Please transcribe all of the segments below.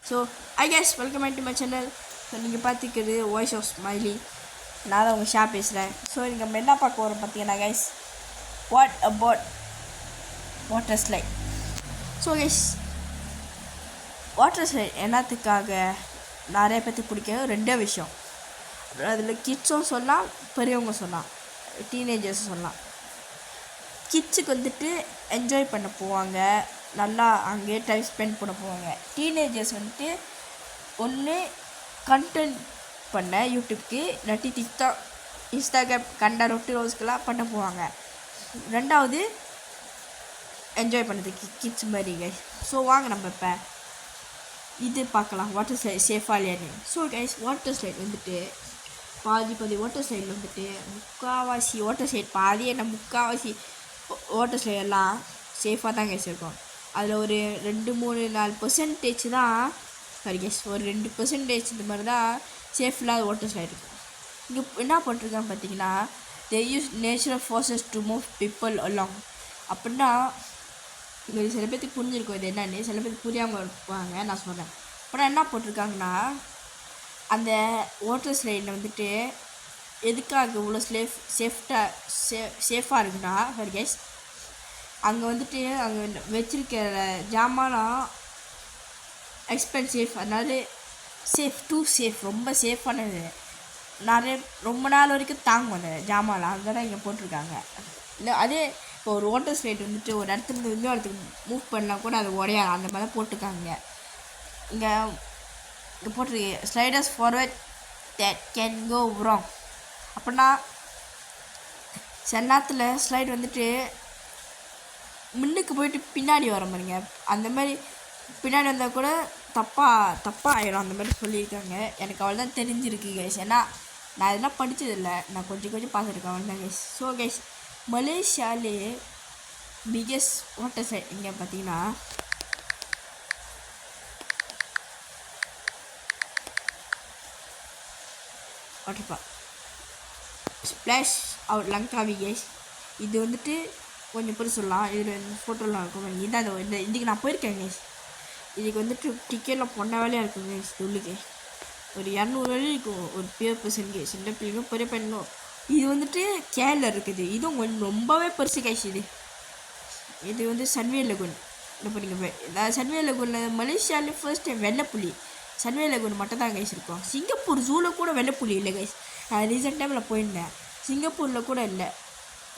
So hi guys welcome back to my channel. So நீங்கள் பார்த்துக்கிறது voice of smiley. நான் தான் உங்கள் ஷாப் பேசுகிறேன். ஸோ நம்ம என்ன பார்க்க வரோம் பார்த்தீங்கன்னா guys, what about water slide. So guys, water slide என்னத்துக்காக நிறைய பேர்த்துக்கு பிடிக்கும் ரெண்டே விஷயம். அதில் கிட்ஸும் சொல்லலாம், பெரியவங்க சொல்லலாம், டீனேஜர்ஸும் சொல்லலாம். கிட்ஸுக்கு வந்துட்டு என்ஜாய் பண்ண போவாங்க, நல்லா அங்கேயே டைம் ஸ்பெண்ட் பண்ண போவாங்க. டீனேஜர்ஸ் வந்துட்டு ஒன்று கண்டென்ட் பண்ண யூடியூப்க்கு, இல்லாட்டி டிக்டாக், இன்ஸ்டாகிராம் கண்ட ரொட்டி ரோஸ்க்கெலாம் பண்ண போவாங்க. ரெண்டாவது என்ஜாய் பண்ணுறதுக்கு கிட்ஸ் மாதிரி கைஸ். ஸோ வாங்க நம்ம இப்போ இது பார்க்கலாம், வாட்டர் ஸ்லைட் சேஃபாக இல்லையான்னு. ஸோ கைஸ், வாட்டர் ஸ்லைட் வந்துட்டு பாதி வாட்டர் ஸ்லைடில் வந்துட்டு முக்கால்வாசி வாட்டர் ஸ்லைட் பாதி என்ன முக்கால்வாசி வாட்டர் ஸ்லைட் எல்லாம் சேஃபாக தான் கைஸ் இருக்கும். அதில் ஒரு 2-3-4% தான் சாரி கைஸ், ஒரு 2% இந்த மாதிரி தான் சேஃப் இல்லாத வாட்டர் ஸ்லைட் இருக்கும். இங்கே என்ன பண்ணிருக்கான்னு பார்த்தீங்கன்னா, they use natural forces to move people along. அப்படின்னா இங்கே சில பேர்த்துக்கு புரிஞ்சிருக்கும் இது என்னன்னு, சில பேருக்கு புரியாமல் இருப்பாங்க, நான் சொல்கிறேன். அப்புறம் என்ன போட்டிருக்காங்கன்னா, அந்த வாட்டர் ஸ்லைடில் வந்துட்டு எதுக்காக இவ்வளோ சேஃபாக இருக்குன்னா சாரி கைஸ், அங்கே வந்துட்டு அங்கே வச்சிருக்கிற ஜாமான்லாம் எக்ஸ்பென்சிவ், அதனால சேஃப் ரொம்ப சேஃபானது, நிறைய ரொம்ப நாள் வரைக்கும் தாங்கும் அந்த ஜாமான்லாம், அதெல்லாம் இங்கே போட்டிருக்காங்க. இல்லை அதே இப்போ ஒரு வாட்டர் ஸ்லைட் வந்துட்டு ஒரு இடத்துலேருந்து இன்னொரு இடத்துக்கு மூவ் பண்ணால் கூட அது உடையாது, அந்த மாதிரி தான் போட்டிருக்காங்க. இங்கே போட்டிருக்கு sliders forward that can go wrong. அப்படின்னா சில நேரத்தில் ஸ்லைட் வந்துட்டு முன்னுக்கு போயிட்டு பின்னாடி வர மாதிரிங்க, அந்த மாதிரி பின்னாடி வந்தால் கூட தப்பாக ஆயிடும், அந்த மாதிரி சொல்லியிருக்காங்க. எனக்கு அவள் தான் தெரிஞ்சிருக்கு கைஸ், ஏன்னா நான் இதெல்லாம் படித்ததில்லை, நான் கொஞ்சம் பார்த்துருக்கேன் அவள் தான் கைஸ். ஸோ கைஸ், மலேசியாவிலே பிக்கெஸ்ட் வாட்டர் ஸ்லைட் இங்கே பார்த்தீங்கன்னா water park splash out Langkawi guys. இது வந்துட்டு கொஞ்சம் பேர் சொல்லலாம், இதில் ஃபோட்டோலாம் இருக்கும். இதான் இந்த இதுக்கு நான் போயிருக்கேன் கைஸ். இதுக்கு வந்துட்டு டிக்கெட்டில் பொண்ண வேலையாக இருக்கும் கைஸ். உள்ளுக்கு ஒரு 200 வழி இருக்கும் ஒரு பர்சனுக்கு, சின்ன பிள்ளைங்களும் பெரிய பையனும். இது வந்துட்டு கேரளா இருக்குது, இதுவும் கொஞ்சம் ரொம்பவே பெருசு கைஸ். இது வந்து சன்வே லகுன். என்ன பண்ணிங்க, சன்வே லகுனில் மலேசியாவிலே ஃபர்ஸ்ட் டைம் வெள்ளைப்புலி சன்வே லகுன் மட்டும் தான் கைஸ் இருக்கும். சிங்கப்பூர் ஜூவில் கூட வெள்ளைப்புலி இல்லை கைஸ். நான் ரீசெண்ட் டைமில் போயிருந்தேன், சிங்கப்பூரில் கூட இல்லை,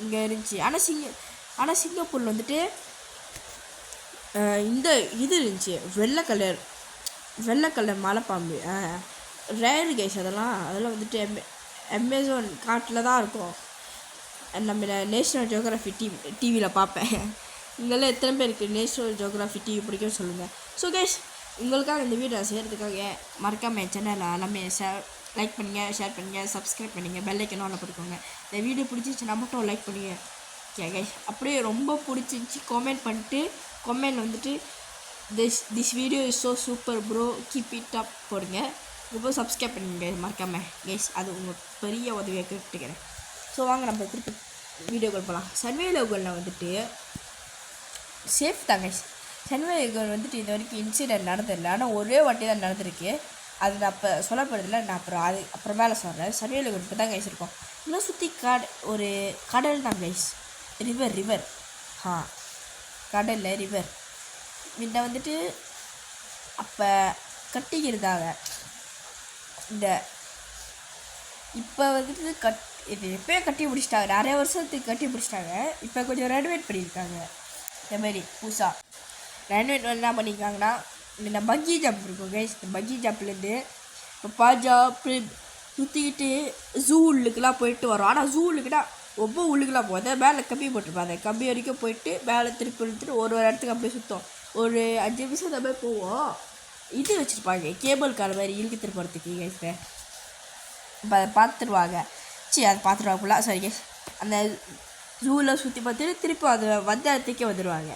இங்கே இருந்துச்சு. ஆனால் சிங்கப்பூரில் வந்துட்டு இந்த இது இருந்துச்சு, வெள்ளை கலர் மலைப்பாம்பு ரேரு கைஸ். அதெல்லாம் வந்துட்டு அமேசான் காட்டில் தான் இருக்கும். நம்ம நேஷ்னல் ஜியோகிராஃபி டிவியில் பார்ப்பேன். இங்கெல்லாம் எத்தனை பேருக்கு நேஷ்னல் ஜியோகிராஃபி டிவி பிடிக்கும்னு சொல்லுங்கள். ஸோ கைஸ், உங்களுக்காக இந்த வீடியோ செய்கிறதுக்காக மறக்காம என் சேனலை எல்லாமே லைக் பண்ணுங்கள், ஷேர் பண்ணுங்கள், சப்ஸ்கிரைப் பண்ணுங்கள், பெல் ஐக்கன் ஆன் பண்ணிக்கோங்க. இந்த வீடியோ பிடிச்சிச்சுன்னா மட்டும் லைக் பண்ணுங்க. ஓகே கைஸ், அப்படியே ரொம்ப பிடிச்சிச்சு கமெண்ட் பண்ணிட்டு கமெண்ட் வந்துட்டு this video is so super bro keep it up போடுங்க. ரொம்ப சப்ஸ்கிரைப் பண்ணுங்க மறக்காமல் கைஸ், அது உங்கள் பெரிய உதவியாக கேட்டுக்கிறேன். ஸோ வாங்க நம்ம திருப்பி வீடியோக்கள் போகலாம். சன்வே லோகனில் வந்துட்டு சேஃப் தான் கைஸ். சன்வே லோகன் வந்துட்டு இது வரைக்கும் இன்சிடென்ட் நடந்ததில்லை, ஆனால் ஒரே வாட்டி தான் நடந்திருக்கு. அது நான் அப்போ சொல்லப்படுறதில்ல, நான் அப்புறம் மேலே சொல்கிறேன். சன்வே லோகன் இப்போ தான் கைஸ் இருக்கும். இன்னும் சுற்றி ஒரு கடல் தான் கைஸ், ரிவர் கடலில் ரிவர். முன்ன வந்துட்டு அப்போ கட்டிக்கிறதாக இந்த இப்போ வந்துட்டு இது எப்போயே கட்டி பிடிச்சிட்டாங்க, நிறைய வருஷத்துக்கு கட்டி பிடிச்சிட்டாங்க. இப்போ கொஞ்சம் ரெனோவேட் பண்ணியிருக்காங்க, இந்த மாதிரி புதுசாக ரெனோவேட் என்ன பண்ணியிருக்காங்கன்னா, இந்த பக்கி ஜம்ப் இருக்கும் கைஸ். இந்த பக்கி ஜம்ப்லேருந்து இப்போ பாஜா சுற்றிக்கிட்டு ஜூ உள்ளுக்கெலாம் போயிட்டு வரும். ஆனால் ஜூ உள்ளுக்குன்னா ரொம்ப உள்ளுக்கெலாம் போகாது, மேலே கம்பி போட்டிருப்பாங்க, கம்பி வரைக்கும் போயிட்டு மேலே திருப்பி இழுத்துட்டு ஒரு இடத்துக்கு அப்படியே சுற்றும். ஒரு 5 நிமிஷம் அந்த மாதிரி போவோம். இது வச்சுருப்பாங்க கேபிள் கார் மாதிரி இழுத்துட்டு போகிறதுக்கு கைஸ். இப்போ அதை பார்த்துருவாங்க, அதை பார்த்துருவாங்க ஃபுல்லாக சாரி கைஸ். அந்த ஜூவில் சுற்றி பார்த்துட்டு திருப்பி அது வந்த இடத்துக்கே வந்துடுவாங்க.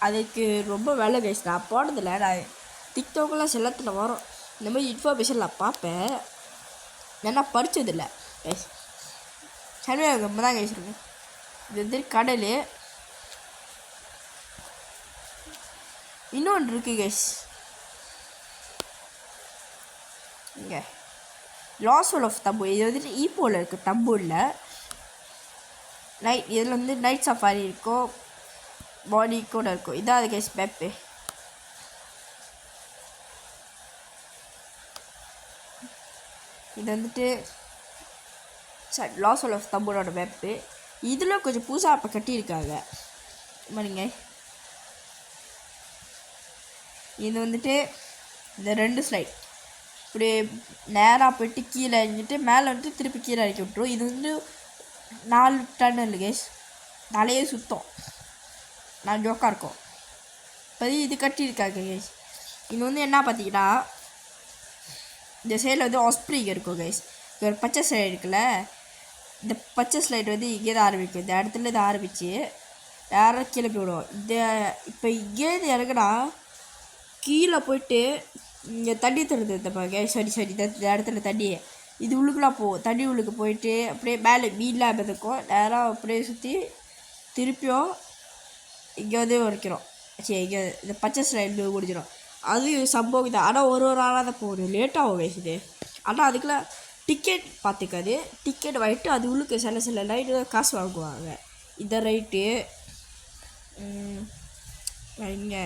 அதுக்கு ரொம்ப வேலை கைஸ். நான் போனதில்லை, நான் டிக்டாக்லாம் செல்லத்தில் வரும், இந்த மாதிரி இன்ஃபர்மேஷன் நான் பார்ப்பேன், ஏன்னா படித்ததில்லை கைஸ். சன்வே லோகன் தான் கைஸ் இருக்கு. இது வந்து கடல். இன்னொன்று இருக்குது கைஸ், இங்கே லாஸ் ஆஃப் தம்பு இது வந்துட்டு ஈப்போவில் இருக்குது தம்பூரில். நைட் இதில் வந்து நைட் சஃபாரி இருக்கும், பாடி கூட இருக்கும். இதான் அது கைஸ் மேப்பு. இது வந்துட்டு லாஸ் ஆஃப் தம்பூரோட மேப்பு. இதில் கொஞ்சம் புதுசாக இப்போ கட்டியிருக்காங்க பாருங்க. இது வந்துட்டு இந்த 2 ஸ்லைட் இப்படி நேராக போய்ட்டு கீழே இறங்கிட்டு மேலே வந்துட்டு திருப்பி கீழே இறக்கி விட்ருவோம். இது வந்து 4 டன்னல் கேஸ், தலையே சுத்தம், நான் ஜோக்காக இருக்கும். இப்போ இது கட்டியிருக்காங்க கேஸ். இது வந்து என்ன பார்த்தீங்கன்னா இந்த சைடில் வந்து ஆஸ்ப்ரிங் இருக்கும் கைஸ். ஒரு பச்சை ஸ்லைட் இருக்குல்ல, இந்த பச்சை ஸ்லைட் வந்து இங்கே தான் ஆரம்பிக்கும். இந்த இடத்துல இதை ஆரம்பித்து யாரும் கீழே போய்விடுவோம். இந்த இப்போ இங்கேருந்து இறங்குனா கீழே போயிட்டு இங்கே தண்ணி தருது இந்த கைஸ். சரி இந்த இடத்துல தண்ணி இது உள்ளுக்குலாம் போகும். தண்ணி உள்ளுக்கு போயிட்டு அப்படியே மேலே மீன்லாம் மிதக்கும். நேராக அப்படியே சுற்றி திருப்பியும் இங்கே வந்து வைக்கிறோம். சரி இங்கே இந்த பச்சை ஸ்லைடு முடிஞ்சிடும். அது சம்பவம் தான். ஆனால் ஒரு ஆளாக தான் போகணும், லேட்டாகும் கைஸ் இது. ஆனால் அதுக்கெலாம் டிக்கெட் பார்த்துக்காது. டிக்கெட் வாங்கிட்டு அது உள்ளுக்கு சில ரைட்டு தான் காசு வாங்குவாங்க. இந்த ரைட்டு இங்கே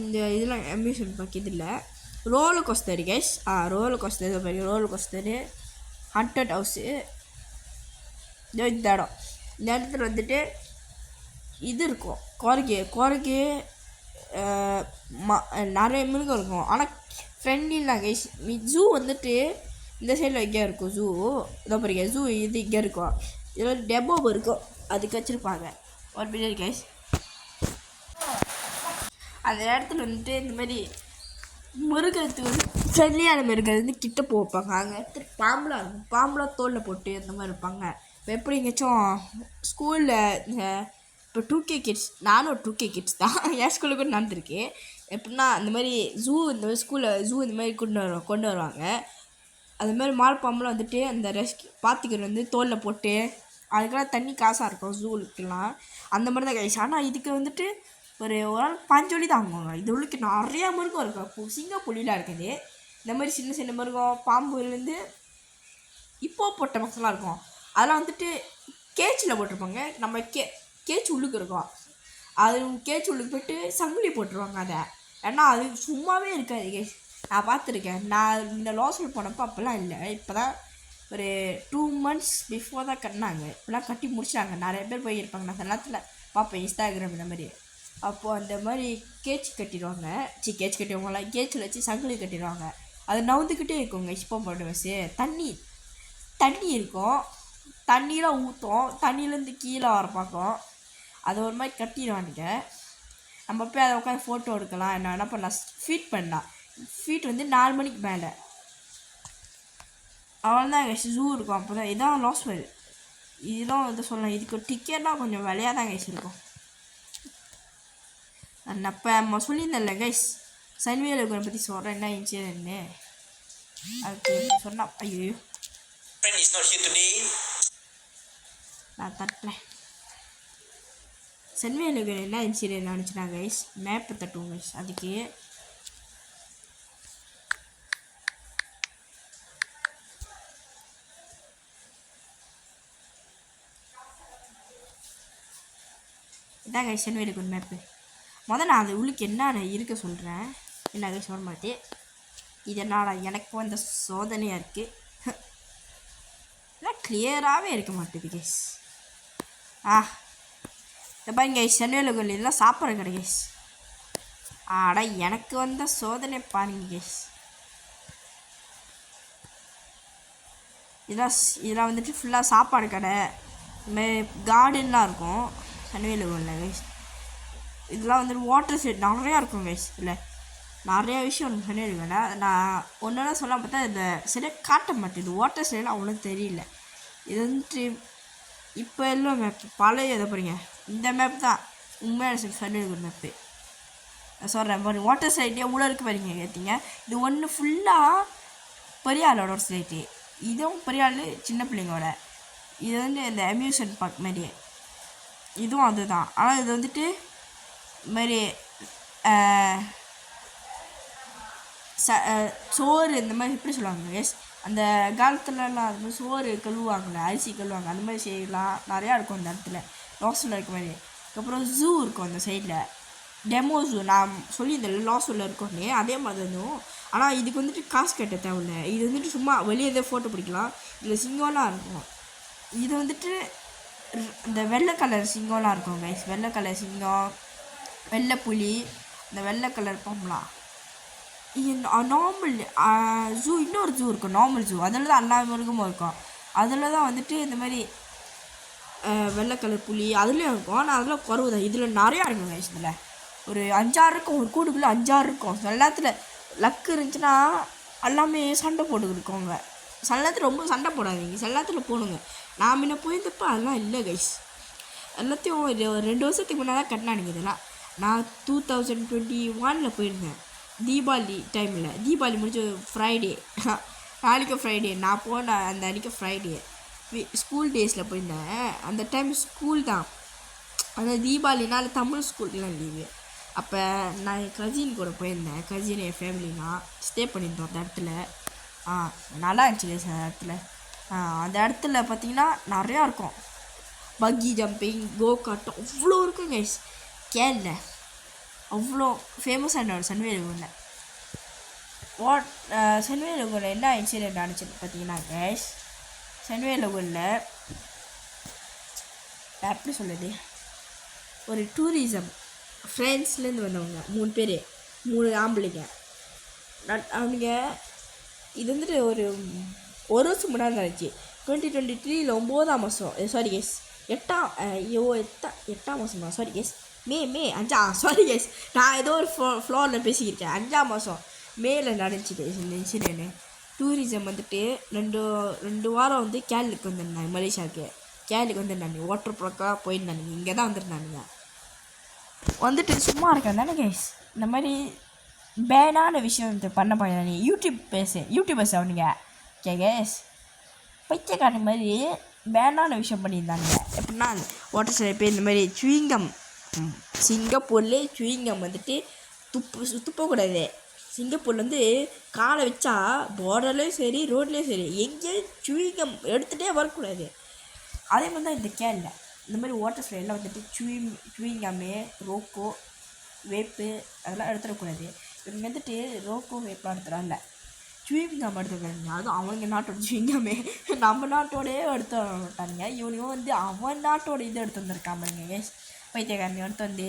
இந்த இதெல்லாம் அம்யூஸ்மெண்ட் பார்க்க இது இல்லை. Roller coaster guys. Roller coaster roller coaster, haunted house. இந்த இடம், இந்த இடத்துல வந்துட்டு இது இருக்கும், குரங்கு நிறைய மிருகம் இருக்கும். ஆனால் ஃப்ரெண்ட்லிலாம் கைஸ். ஜூ வந்துட்டு இந்த சைடில் எங்கேயா இருக்கும் ஜூ. இதோ பாருங்க ஜூ இது இங்கே இருக்கும். இதில் டெமோ இருக்கும், அதுக்கு வச்சுருப்பாங்க ஒரு பின்னாடி கைஸ். அந்த இடத்துல வந்துட்டு இந்த மாதிரி மிருகத்துக்கு வந்து ஃப்ரெண்ட்லியான மிருகம் வந்து கிட்ட போப்பாங்க. அங்கே பாம்புலாம் இருக்கும், பாம்புலாம் தோலில் போட்டு அந்த மாதிரி இருப்பாங்க. இப்போ எப்படி எங்கேயாச்சும் ஸ்கூலில் இந்த இப்போ 2K கிட்ஸ், நானும் 2K கிட்ஸ் தான், என் ஸ்கூலுக்கு கூட நடந்திருக்கேன். எப்படின்னா இந்த மாதிரி இந்த மாதிரி ஸ்கூலில் இந்த மாதிரி கொண்டு வருவாங்க. அது மாதிரி மால் பாம்புலாம் வந்துட்டு அந்த ரெஸ்க்யூ பார்த்துக்கிறது வந்து தோலில் போட்டு அதுக்கெல்லாம் தண்ணி காசாக இருக்கும் ஜூலுக்கெல்லாம். அந்த மாதிரி தான் கைஸ். ஆனால் இதுக்கு வந்துட்டு ஒரு ஆள் 5 வழி தான் வாங்குவாங்க. இது உள்ளுக்கு நிறையா மிருகம் இருக்கும். சிங்கப்புலிலாம் இருக்குது. இந்த மாதிரி சின்ன மிருகம், பாம்புலேருந்து இப்போ போட்ட மக்களாக இருக்கும். அதெல்லாம் வந்துட்டு கேச்சில் போட்டிருப்பாங்க. நம்ம கேச்சு உள்ளுக்கு இருக்கும். அது கேச்சு உள்ளுக்கு போய்ட்டு சங்கிலி போட்டுருவாங்க அதை. ஏன்னா அது சும்மாவே இருக்காது கேஸ். நான் பார்த்துருக்கேன். நான் இந்த லாஸ்டில் போனப்போ அப்போல்லாம் இல்லை. இப்போ தான் ஒரு 2 months பிஃபோர் தான் கட்டினாங்க. இப்போலாம் கட்டி முடிச்சாங்க. நிறைய பேர் போயிருப்பாங்க. நான் நேரத்தில் பார்ப்பேன் இன்ஸ்டாகிராம் இந்த மாதிரி. அப்போது அந்த மாதிரி கேட்ச் கட்டிடுவாங்க. கேட்ச் கட்டிடுவாங்களாம், கேட்சில் வச்சு சங்கிலி கட்டிடுவாங்க. அது நவுந்துக்கிட்டே இருக்குங்க. இப்போ போட்டு வச்சு தண்ணி இருக்கும், தண்ணியெலாம் ஊற்றும், தண்ணியிலேருந்து கீழே வர பார்க்கும். அது ஒரு மாதிரி கட்டிடுவானுங்க. நம்ம போய் அதை உட்காந்து ஃபோட்டோ எடுக்கலாம். என்ன பண்ணலாம், ஃபீட் பண்ணலாம். ஃபீட் வந்து 4 மணிக்கு மேலே அவ்வளோதான் கைஸ். ஜூ இருக்கும். அப்போ தான் இதான் லாஸ்வெல். இதெல்லாம் வந்து சொல்லலாம். இதுக்கு டிக்கெட்லாம் கொஞ்சம் விலையாக தான் கைஸ் இருக்கும். அப்போ நம்ம சொல்லியிருந்தேன்ல கைஸ், சன்வேல் பற்றி சொல்கிறேன் என்ன இன்சிடென்ட்னு. அதுக்கு சொன்னா ஐயோ நான் தட்டுறேன். சன்வேலுக்கு என்ன இன்சிடென்ட் நினச்சினா கைஸ், மேப்பை தட்டுவோம் கைஸ். அதுக்கு இதான் கைஸ் சன்வேலுக்கு ஒரு மேப்பு. நான் அது உள்ளுக்கு என்ன இருக்க சொல்கிறேன். என்ன கைஸ் சொல்ல மாட்டேன். இது என்னடா எனக்கு வந்த சோதனையாக இருக்குது. எல்லாம் கிளியராகவே இருக்க மாட்டேது கைஸ். பாருங்க கைஸ், சன்வேலுக்கு இதெல்லாம் சாப்பிட்ற கடை கைஸ். ஆடா எனக்கு வந்த சோதனை பாருங்க கைஸ். இதெல்லாம் வந்துட்டு ஃபுல்லாக சாப்பாடு கடை, கார்டன்லாம் இருக்கும் சன்வேலுக்கு கைஸ். இதெல்லாம் வந்துட்டு வாட்டர் ஸ்லைட் நிறையா இருக்கும் கைஸ். இல்லை நிறையா விஷயம் ஒன்று பண்ணியிருக்கேன். நான் ஒன்றெல்லாம் சொல்ல பார்த்தா இந்த சரியாக காட்ட மாட்டேது. வாட்டர் ஸ்லைட்லாம் அவ்வளோ தெரியல. இது வந்துட்டு இப்போ எல்லாம் மேப்பு பழைய இதை பாருங்க. இந்த மேப் தான் உண்மையான சன்வேலுக்கு மேப்பு. நான் சொல்கிறேன் வாட்டர் ஸ்லைட்டே உள்ள இருக்கு பாருங்க. கேட்டீங்க இது ஒன்று ஃபுல்லாக பெரிய ஆளோட ஸ்லைட்டு, இதுவும் பெரிய ஆள் சின்ன பிள்ளைங்களோட. இது வந்து இந்த அம்யூஸ்மெண்ட் பார்க் மாதிரி, இதுவும் அதுதான். ஆனால் இது வந்துட்டு மாதிரி சோறு இந்த மாதிரி எப்படி சொல்லுவாங்க அந்த காலத்துலலாம் அது மாதிரி சோறு கழுவுவாங்களே, அரிசி கழுவுவாங்க, அந்த மாதிரி செய்யலாம் நிறையா இருக்கும் அந்த இடத்துல லாஸ்டில் இருக்க மாதிரி. அதுக்கப்புறம் ஜூ இருக்கும் அந்த சைடில், டெமோ ஜூ நான் சொல்லியிருந்தேன் லாஸ்டில் இருக்கோன்னே, அதே மாதிரி இருந்தும். ஆனால் இதுக்கு வந்துட்டு காசு கட்ட தேவையில்ல, இது வந்துட்டு சும்மா வெளியே எதோ ஃபோட்டோ பிடிக்கலாம். இதில் சிங்கம்லாம் இருக்கும். இது வந்துட்டு இந்த வெள்ளை கலர் சிங்கம்லாம் இருக்கும் கைஸ், வெள்ளை கலர் சிங்கம், வெள்ளை புலி, இந்த வெள்ளை கலர் பாம்பலாம். நார்மல் ஜூ இன்னொரு ஜூ இருக்கும், நார்மல் ஜூ, அதில் தான் எல்லா மிருகமும் இருக்கும். அதில் தான் வந்துட்டு இந்த மாதிரி வெள்ளை கலர் புலி அதுலேயும் இருக்கும். ஆனால் அதெல்லாம் குறவு தான். இதில் நிறையா இருக்கும் கைஸ், இதில் ஒரு 5-6 இருக்கும், ஒரு கூடுக்குள்ளே 5-6 இருக்கும். சில நேரத்தில் லக்கு இருந்துச்சுன்னா எல்லாமே சண்டை போட்டுக்கிட்டு இருக்கோங்க. சில நேரத்தில் ரொம்ப சண்டை போடாதீங்க, சில நேரத்தில் போடுங்க. நான் முன்ன போயிருந்தப்போ அதெல்லாம் இல்லை கைஸ், எல்லாத்தையும் 2 வருஷத்துக்கு முன்னாடி தான் கட்டினானுங்க இதெல்லாம். நான் 2021 போயிருந்தேன் தீபாவளி டைமில். தீபாவளி முடிஞ்ச ஃப்ரைடே, நாளைக்கு ஃப்ரைடே நான் போன அந்த அன்றைக்கி ஃப்ரைடே ஸ்கூல் டேஸில் போயிருந்தேன். அந்த டைம் ஸ்கூல் தான், அந்த தீபாவளினால தமிழ் ஸ்கூல்லாம் லீவு. அப்போ நான் என் கசின் கூட போயிருந்தேன், கசின் என் ஃபேமிலினா ஸ்டே பண்ணியிருந்தோம் அந்த இடத்துல. நல்லா இருந்துச்சு கைஸ் அந்த இடத்துல. அந்த இடத்துல பார்த்திங்கன்னா நிறையா இருக்கும், பக்கி ஜம்பிங், கோகாட்டம் அவ்வளோ இருக்கும் கைஸ். கேரள அவ்வளோ ஃபேமஸான ஒரு சன்வேலுகுள்ள. சன்வேலுகுள்ள என்ன இன்சிடென்ட் ஆனிச்சுன்னு பார்த்தீங்கன்னா கைஸ், சன்வேலுகுள்ள எப்படி சொல்லுது, ஒரு டூரிசம் ஃப்ரெண்ட்ஸ்லேருந்து வந்தவங்க 3 பேர், 3 ஆம்பளைங்க. அவனுங்க இது வந்துட்டு ஒரு வருஷம் முன்னாடி நடந்துச்சு, 2023 9ஆம் மாதம், சாரி கேஸ் 8ஆம் மாதமா, sorry guys May 5 sorry guys நான் ஏதோ ஒரு ஃப்ளோரில் பேசிக்கிருக்கேன். 5ஆம் மாதம் மேல நடந்துச்சு கேஸ் இந்த இன்சிடென்ட்டு. டூரிசம் வந்துட்டு 2 வாரம் வந்து கேரளுக்கு வந்துருந்தாங்க, மலேசியாவுக்கு கேரளுக்கு வந்துருந்தாங்க, வாட்டர் பார்க்காக போயிருந்தானுங்க, இங்கே தான் வந்துருந்தானுங்க. வந்துட்டு சும்மா இருக்கேன் தானே கேஸ், இந்த மாதிரி பேனான விஷயம் பண்ண போயிருந்தாங்க. யூடியூபர்ஸ் அவனுங்க கேஸ் பைத்தியக்காரங்க மாதிரி பேனான விஷயம் பண்ணியிருந்தாங்க. எப்படின்னா வாட்டர் சைடு போய் இந்த மாதிரி சுவிங்கம், சிங்கப்பூர்லேயே சுவிங்கம் வந்துட்டு துப்பக்கூடாது. சிங்கப்பூரில் வந்து காலை வச்சா பார்டர்லேயும் சரி ரோட்லேயும் சரி எங்கேயும் சுவிங்கம் எடுத்துகிட்டே வரக்கூடாது. அதே மாதிரி தான் இந்த கேரளா இந்த மாதிரி வாட்டர் ஸ்லைடெலாம் வந்துட்டு சுவிங்கம்மு, ரோக்கோ, வேப்பு அதெல்லாம் எடுத்துடக்கூடாது. இவங்க வந்துட்டு ரோக்கோ வேப்பெலாம் எடுத்துடால, சுவிங்கம் எடுத்துக்கிறாங்க. அதுவும் அவங்க நாட்டோட சுவிங்கம்மே நம்ம நாட்டோடையே எடுத்து மாட்டானுங்க. இவனுங்க வந்து அவன் நாட்டோட இது எடுத்து வந்திருக்காங்க, பைத்தியக்காரங்க எடுத்து வந்து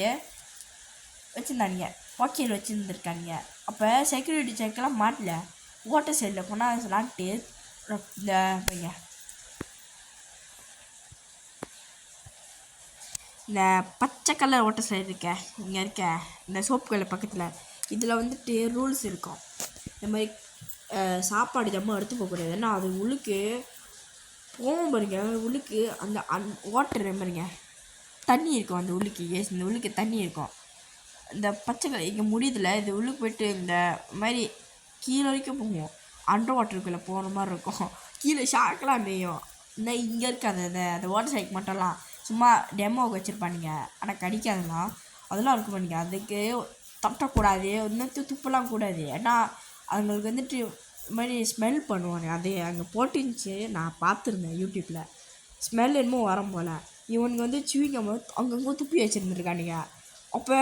வச்சுருந்தானுங்க, பாக்கெட் வச்சுருந்துருக்கானுங்க. அப்போ செக்யூரிட்டி செக்கெல்லாம் மாட்டல, வாட்டர் சைடில் போனால் சொல்லான்ட்டு இந்த பையங்க இந்த பச்சை கலர் வாட்டர் ஸ்லைட் இருக்க இங்கே இருக்க இந்த சோப்பு கலர் பக்கத்தில், இதில் வந்துட்டு ரூல்ஸ் இருக்கும். இந்த மாதிரி சாப்பாடு ஜம்மா எடுத்து போகக்கூடாது. ஏன்னா அது உள்ளுக்கு போகும் பாருங்க, உள்ளுக்கு அந்த வாட்டர் பாருங்க தண்ணி இருக்கும், அந்த உள்ளுக்கு இந்த உள்ளுக்கு தண்ணி இருக்கும். இந்த பச்சை கலர் இங்கே முடியதில்ல, இது உள்ளுக்கு போய்ட்டு இந்த மாதிரி கீழே வரைக்கும் போகும், அண்டர் வாட்டருக்குள்ளே போகிற மாதிரி இருக்கும். கீழே ஷாக்கெலாம் மேயும். இந்த இங்கே இருக்காது அந்த வாட்டர் சைட் மட்டும்லாம் சும்மா டெமோவுக்கு வச்சுருப்பானுங்க, ஆனால் கடிக்காதெல்லாம் அதெல்லாம் இருக்க மாட்டேங்க. அதுக்கு தட்டக்கூடாது, இன்னும் துப்பெல்லாம் கூடாது. ஏன்னா அவங்களுக்கு வந்துட்டு இது மாதிரி ஸ்மெல் பண்ணுவாங்க. அது அங்கே போட்டுருந்துச்சு, நான் பார்த்துருந்தேன் யூடியூப்பில். ஸ்மெல் என்னமோ வரும் போல். இவனுக்கு வந்து சுவிங்கம் அங்கங்கே துப்பி வச்சுருந்துருக்கானுங்க. அப்போ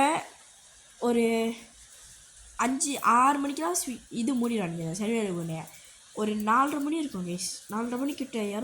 ஒரு 5-6 மணிக்கெலாம் இது மூடிடுவானுங்க சனிவேலுக்குன்னு. ஒரு 4:30 மணி இருக்கும் கேஸ், 4:30 மணிக்கிட்ட யாரும்